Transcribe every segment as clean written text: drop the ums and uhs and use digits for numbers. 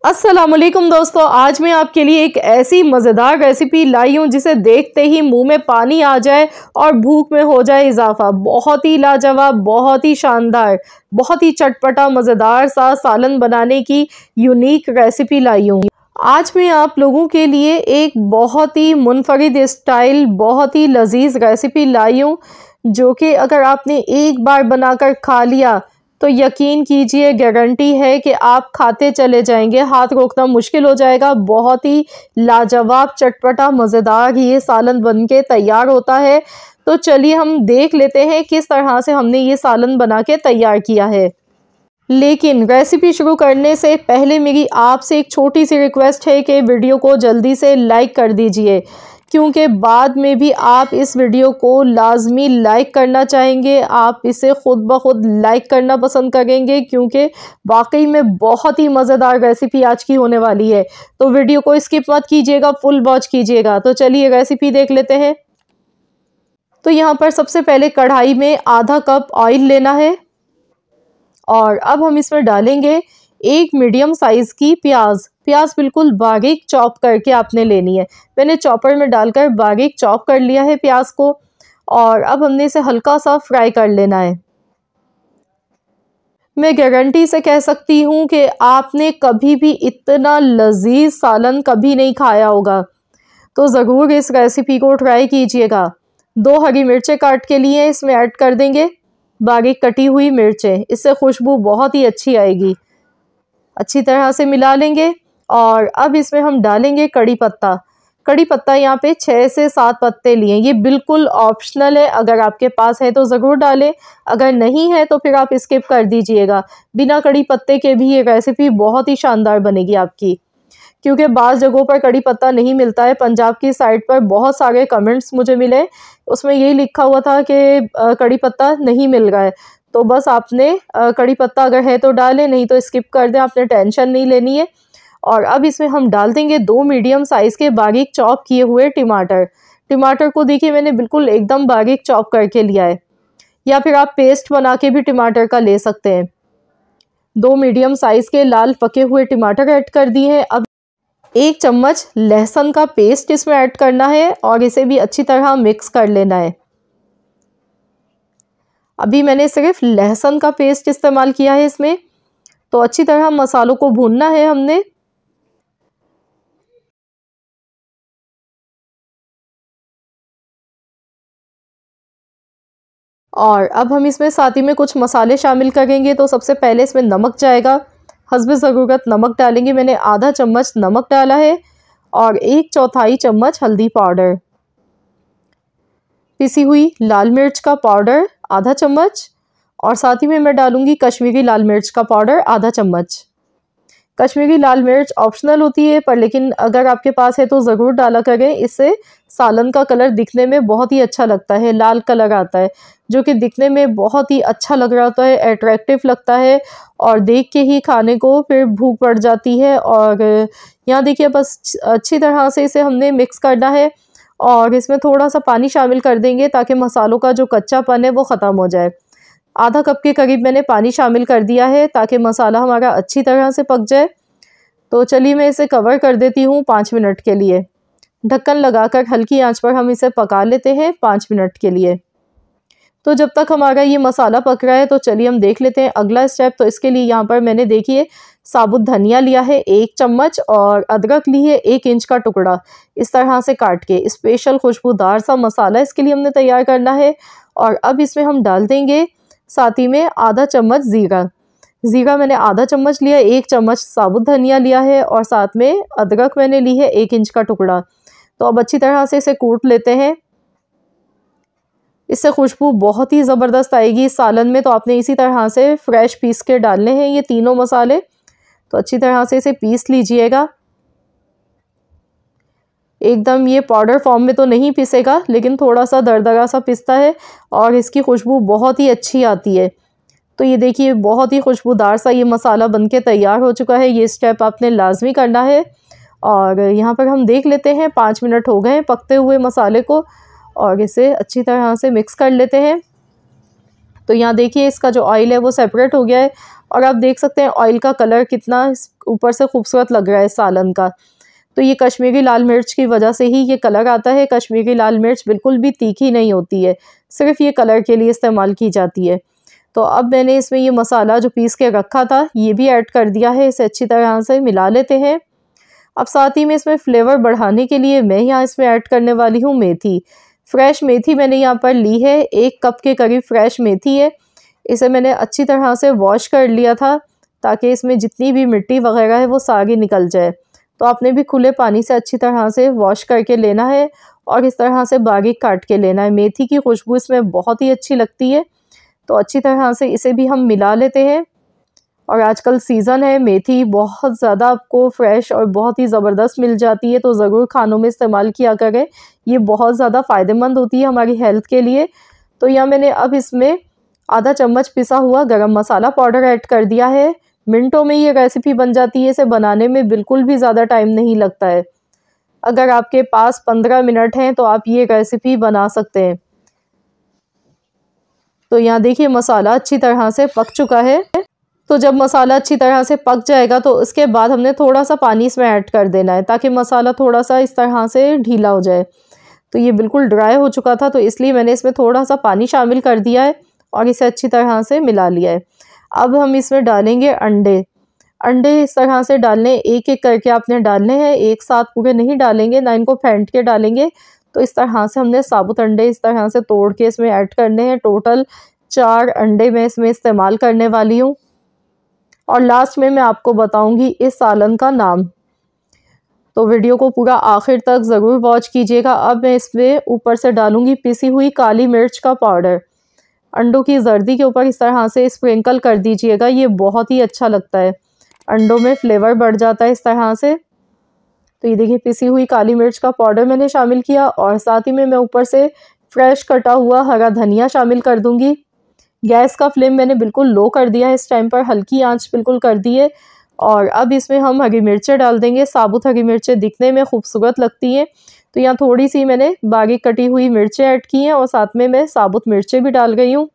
अस्सलामुअलैकुम दोस्तों, आज मैं आपके लिए एक ऐसी मज़ेदार रेसिपी लाई हूँ जिसे देखते ही मुंह में पानी आ जाए और भूख में हो जाए इजाफा। बहुत ही लाजवाब, बहुत ही शानदार, बहुत ही चटपटा मज़ेदार सा सालन बनाने की यूनिक रेसिपी लाई हूँ। आज मैं आप लोगों के लिए एक बहुत ही मुनफरिद स्टाइल, बहुत ही लजीज रेसिपी लाई हूँ जो कि अगर आपने एक बार बनाकर खा लिया तो यकीन कीजिए, गारंटी है कि आप खाते चले जाएंगे, हाथ रोकना मुश्किल हो जाएगा। बहुत ही लाजवाब, चटपटा, मज़ेदार ये सालन बनके तैयार होता है। तो चलिए हम देख लेते हैं किस तरह से हमने ये सालन बना के तैयार किया है। लेकिन रेसिपी शुरू करने से पहले मेरी आपसे एक छोटी सी रिक्वेस्ट है कि वीडियो को जल्दी से लाइक कर दीजिए, क्योंकि बाद में भी आप इस वीडियो को लाजमी लाइक करना चाहेंगे। आप इसे ख़ुद ब खुद लाइक करना पसंद करेंगे, क्योंकि वाकई में बहुत ही मज़ेदार रेसिपी आज की होने वाली है। तो वीडियो को स्किप मत कीजिएगा, फुल वॉच कीजिएगा। तो चलिए रेसिपी देख लेते हैं। तो यहाँ पर सबसे पहले कढ़ाई में आधा कप ऑयल लेना है और अब हम इसमें डालेंगे एक मीडियम साइज़ की प्याज। प्याज बिल्कुल बारीक चॉप करके आपने लेनी है। मैंने चॉपर में डालकर बारीक चॉप कर लिया है प्याज को और अब हमने इसे हल्का सा फ्राई कर लेना है। मैं गारंटी से कह सकती हूँ कि आपने कभी भी इतना लजीज सालन कभी नहीं खाया होगा, तो ज़रूर इस रेसिपी को ट्राई कीजिएगा। 2 हरी मिर्चें काट के लिए इसमें ऐड कर देंगे, बारीक कटी हुई मिर्चें, इससे खुशबू बहुत ही अच्छी आएगी। अच्छी तरह से मिला लेंगे और अब इसमें हम डालेंगे कड़ी पत्ता। कड़ी पत्ता यहाँ पे 6 से 7 पत्ते लिए। ये बिल्कुल ऑप्शनल है, अगर आपके पास है तो ज़रूर डालें, अगर नहीं है तो फिर आप स्किप कर दीजिएगा। बिना कड़ी पत्ते के भी ये रेसिपी बहुत ही शानदार बनेगी आपकी, क्योंकि बाज़ जगहों पर कड़ी पत्ता नहीं मिलता है। पंजाब की साइड पर बहुत सारे कमेंट्स मुझे मिले, उसमें यही लिखा हुआ था कि कड़ी पत्ता नहीं मिल रहा है। तो बस आपने कड़ी पत्ता अगर है तो डालें, नहीं तो स्किप कर दें, आपने टेंशन नहीं लेनी है। और अब इसमें हम डाल देंगे 2 मीडियम साइज़ के बारीक चॉप किए हुए टमाटर। टमाटर को देखिए मैंने बिल्कुल एकदम बारीक चॉप करके लिया है, या फिर आप पेस्ट बना के भी टमाटर का ले सकते हैं। 2 मीडियम साइज़ के लाल पके हुए टमाटर ऐड कर दिए हैं। अब 1 चम्मच लहसुन का पेस्ट इसमें ऐड करना है और इसे भी अच्छी तरह मिक्स कर लेना है। अभी मैंने सिर्फ लहसुन का पेस्ट इस्तेमाल किया है इसमें। तो अच्छी तरह मसालों को भूनना है हमने। और अब हम इसमें साथ ही में कुछ मसाले शामिल करेंगे। तो सबसे पहले इसमें नमक जाएगा, हस्बे ज़रूरत नमक डालेंगे। मैंने आधा चम्मच नमक डाला है और 1/4 चम्मच हल्दी पाउडर, पिसी हुई लाल मिर्च का पाउडर आधा चम्मच, और साथ ही में मैं डालूंगी कश्मीरी लाल मिर्च का पाउडर आधा चम्मच। कश्मीरी लाल मिर्च ऑप्शनल होती है, पर लेकिन अगर आपके पास है तो ज़रूर डाला करें। इससे सालन का कलर दिखने में बहुत ही अच्छा लगता है, लाल कलर आता है जो कि दिखने में बहुत ही अच्छा लग रहा होता है, अट्रैक्टिव लगता है और देख के ही खाने को फिर भूख बढ़ जाती है। और यहाँ देखिए बस अच्छी तरह से इसे हमने मिक्स करना है और इसमें थोड़ा सा पानी शामिल कर देंगे ताकि मसालों का जो कच्चापन है वो ख़त्म हो जाए। आधा कप के करीब मैंने पानी शामिल कर दिया है ताकि मसाला हमारा अच्छी तरह से पक जाए। तो चलिए मैं इसे कवर कर देती हूँ 5 मिनट के लिए। ढक्कन लगाकर हल्की आंच पर हम इसे पका लेते हैं 5 मिनट के लिए। तो जब तक हमारा ये मसाला पक रहा है तो चलिए हम देख लेते हैं अगला स्टेप। तो इसके लिए यहाँ पर मैंने देखिए साबुत धनिया लिया है 1 चम्मच और अदरक ली है 1 इंच का टुकड़ा, इस तरह से काट के। स्पेशल खुशबूदार सा मसाला इसके लिए हमने तैयार करना है। और अब इसमें हम डाल देंगे साथ ही में आधा चम्मच ज़ीरा मैंने आधा चम्मच लिया, 1 चम्मच साबुत धनिया लिया है और साथ में अदरक मैंने ली है 1 इंच का टुकड़ा। तो अब अच्छी तरह से इसे कूट लेते हैं, इससे खुशबू बहुत ही ज़बरदस्त आएगी इस सालन में। तो आपने इसी तरह से फ्रेश पीस के डालने हैं ये तीनों मसाले। तो अच्छी तरह से इसे पीस लीजिएगा। एकदम ये पाउडर फॉर्म में तो नहीं पिसेगा, लेकिन थोड़ा सा दरदरा सा पिसता है और इसकी खुशबू बहुत ही अच्छी आती है। तो ये देखिए बहुत ही खुशबूदार सा ये मसाला बनके तैयार हो चुका है। ये स्टेप आपने लाजमी करना है। और यहाँ पर हम देख लेते हैं 5 मिनट हो गए हैं पकते हुए मसाले को और इसे अच्छी तरह से मिक्स कर लेते हैं। तो यहाँ देखिए इसका जो ऑयल है वो सेपरेट हो गया है और आप देख सकते हैं ऑयल का कलर कितना ऊपर से खूबसूरत लग रहा है सालन का। तो ये कश्मीरी लाल मिर्च की वजह से ही ये कलर आता है। कश्मीरी लाल मिर्च बिल्कुल भी तीखी नहीं होती है, सिर्फ ये कलर के लिए इस्तेमाल की जाती है। तो अब मैंने इसमें ये मसाला जो पीस के रखा था ये भी ऐड कर दिया है। इसे अच्छी तरह से मिला लेते हैं। अब साथ ही में इसमें फ्लेवर बढ़ाने के लिए मैं यहाँ इसमें ऐड करने वाली हूँ मेथी। फ्रेश मेथी मैंने यहाँ पर ली है, 1 कप के करीब फ्रेश मेथी है। इसे मैंने अच्छी तरह से वॉश कर लिया था ताकि इसमें जितनी भी मिट्टी वगैरह है वो सारी निकल जाए। तो आपने भी खुले पानी से अच्छी तरह से वॉश करके लेना है और इस तरह से बारीक काट के लेना है। मेथी की खुशबू इसमें बहुत ही अच्छी लगती है। तो अच्छी तरह से इसे भी हम मिला लेते हैं। और आजकल सीज़न है, मेथी बहुत ज़्यादा आपको फ्रेश और बहुत ही ज़बरदस्त मिल जाती है, तो ज़रूर खानों में इस्तेमाल किया करें। ये बहुत ज़्यादा फ़ायदेमंद होती है हमारी हेल्थ के लिए। तो यहाँ मैंने अब इसमें आधा चम्मच पिसा हुआ गरम मसाला पाउडर ऐड कर दिया है। मिनटों में ये रेसिपी बन जाती है। इसे बनाने में बिल्कुल भी ज़्यादा टाइम नहीं लगता है। अगर आपके पास 15 मिनट हैं तो आप ये रेसिपी बना सकते हैं। तो यहाँ देखिए मसाला अच्छी तरह से पक चुका है। तो जब मसाला अच्छी तरह से पक जाएगा तो उसके बाद हमने थोड़ा सा पानी इसमें ऐड कर देना है ताकि मसाला थोड़ा सा इस तरह से ढीला हो जाए। तो ये बिल्कुल ड्राई हो चुका था, तो इसलिए मैंने इसमें थोड़ा सा पानी शामिल कर दिया है और इसे अच्छी तरह से मिला लिया है। अब हम इसमें डालेंगे अंडे। अंडे इस तरह से डालने, एक एक करके आपने डालने हैं, एक साथ पूरे नहीं डालेंगे, ना इनको फेंट के डालेंगे। तो इस तरह से हमने साबुत अंडे इस तरह से तोड़ के इसमें ऐड करने हैं। टोटल 4 अंडे मैं इसमें इस्तेमाल करने वाली हूँ। और लास्ट में मैं आपको बताऊंगी इस सालन का नाम, तो वीडियो को पूरा आखिर तक ज़रूर वॉच कीजिएगा। अब मैं इसमें ऊपर से डालूंगी पिसी हुई काली मिर्च का पाउडर। अंडों की जर्दी के ऊपर इस तरह से स्प्रिंकल कर दीजिएगा, ये बहुत ही अच्छा लगता है, अंडों में फ्लेवर बढ़ जाता है इस तरह से। तो ये देखिए पिसी हुई काली मिर्च का पाउडर मैंने शामिल किया और साथ ही में मैं ऊपर से फ्रेश कटा हुआ हरा धनिया शामिल कर दूंगी। गैस का फ्लेम मैंने बिल्कुल लो कर दिया है, इस टाइम पर हल्की आंच बिल्कुल कर दी है। और अब इसमें हम हरी मिर्चें डाल देंगे। साबुत हरी मिर्चें दिखने में खूबसूरत लगती हैं, तो यहाँ थोड़ी सी मैंने बारीक कटी हुई मिर्चें ऐड की हैं और साथ में मैं साबुत मिर्चें भी डाल गई हूँ।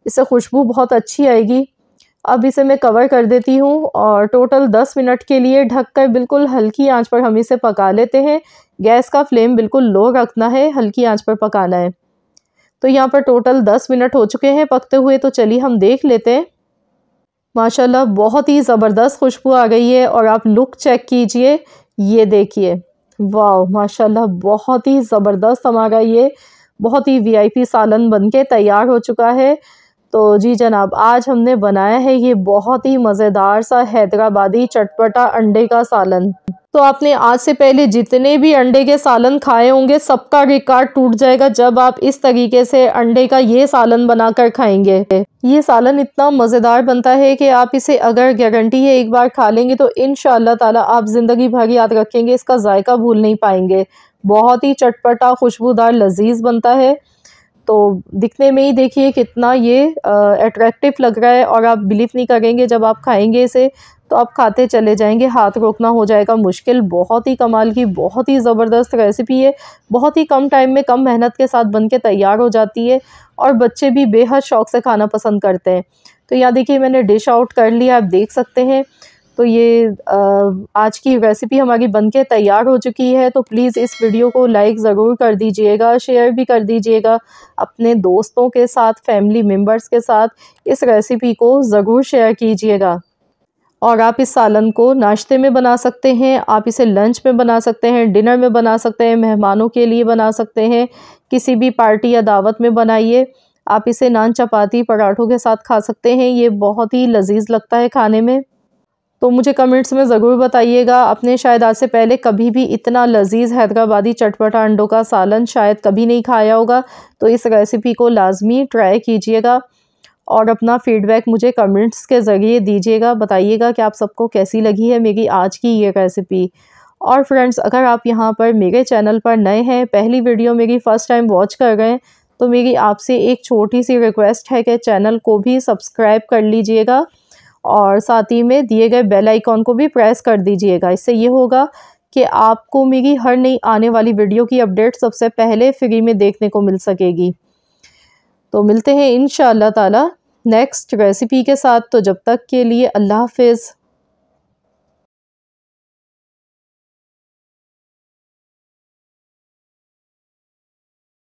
इससे खुशबू बहुत अच्छी आएगी। अब इसे मैं कवर कर देती हूँ और टोटल 10 मिनट के लिए ढककर बिल्कुल हल्की आंच पर हम इसे पका लेते हैं। गैस का फ्लेम बिल्कुल लो रखना है, हल्की आंच पर पकाना है। तो यहाँ पर टोटल 10 मिनट हो चुके हैं पकते हुए, तो चलिए हम देख लेते हैं। माशाल्लाह बहुत ही ज़बरदस्त खुशबू आ गई है और आप लुक चेक कीजिए, ये देखिए, वाह माशाल्लाह बहुत ही ज़बरदस्त हमारा ये बहुत ही वीआईपी सालन बनके तैयार हो चुका है। तो जी जनाब, आज हमने बनाया है ये बहुत ही मज़ेदार सा हैदराबादी चटपटा अंडे का सालन। तो आपने आज से पहले जितने भी अंडे के सालन खाए होंगे सबका रिकॉर्ड टूट जाएगा जब आप इस तरीके से अंडे का ये सालन बनाकर खाएंगे। ये सालन इतना मज़ेदार बनता है कि आप इसे अगर गारंटी है एक बार खा लेंगे तो इंशाअल्लाह ताला आप ज़िंदगी भर याद रखेंगे, इसका जायका भूल नहीं पाएंगे। बहुत ही चटपटा खुशबूदार लजीज बनता है। तो दिखने में ही देखिए कितना ये अट्रैक्टिव लग रहा है और आप बिलीव नहीं करेंगे, जब आप खाएंगे इसे तो आप खाते चले जाएंगे, हाथ रोकना हो जाएगा मुश्किल। बहुत ही कमाल की, बहुत ही ज़बरदस्त रेसिपी है। बहुत ही कम टाइम में कम मेहनत के साथ बनके तैयार हो जाती है और बच्चे भी बेहद शौक़ से खाना पसंद करते हैं। तो यहाँ देखिए मैंने डिश आउट कर लिया, आप देख सकते हैं। तो ये आज की रेसिपी हमारी बनके तैयार हो चुकी है। तो प्लीज़ इस वीडियो को लाइक ज़रूर कर दीजिएगा, शेयर भी कर दीजिएगा अपने दोस्तों के साथ, फैमिली मेम्बर्स के साथ। इस रेसिपी को ज़रूर शेयर कीजिएगा। और आप इस सालन को नाश्ते में बना सकते हैं, आप इसे लंच में बना सकते हैं, डिनर में बना सकते हैं, मेहमानों के लिए बना सकते हैं, किसी भी पार्टी या दावत में बनाइए। आप इसे नान, चपाती, पराठों के साथ खा सकते हैं। ये बहुत ही लजीज लगता है खाने में। तो मुझे कमेंट्स में ज़रूर बताइएगा, आपने शायद आज से पहले कभी भी इतना लजीज हैदराबादी चटपटा अंडों का सालन शायद कभी नहीं खाया होगा। तो इस रेसिपी को लाजमी ट्राई कीजिएगा और अपना फीडबैक मुझे कमेंट्स के ज़रिए दीजिएगा। बताइएगा कि आप सबको कैसी लगी है मेरी आज की ये रेसिपी। और फ्रेंड्स, अगर आप यहाँ पर मेरे चैनल पर नए हैं, पहली वीडियो मेरी फ़र्स्ट टाइम वॉच कर रहे हैं, तो मेरी आपसे एक छोटी सी रिक्वेस्ट है कि चैनल को भी सब्सक्राइब कर लीजिएगा और साथ ही में दिए गए बेल आइकॉन को भी प्रेस कर दीजिएगा। इससे ये होगा कि आपको मेरी हर नई आने वाली वीडियो की अपडेट सबसे पहले फ्री में देखने को मिल सकेगी। तो मिलते हैं इंशाअल्लाह ताला नेक्स्ट रेसिपी के साथ। तो जब तक के लिए अल्लाह हाफ़िज़।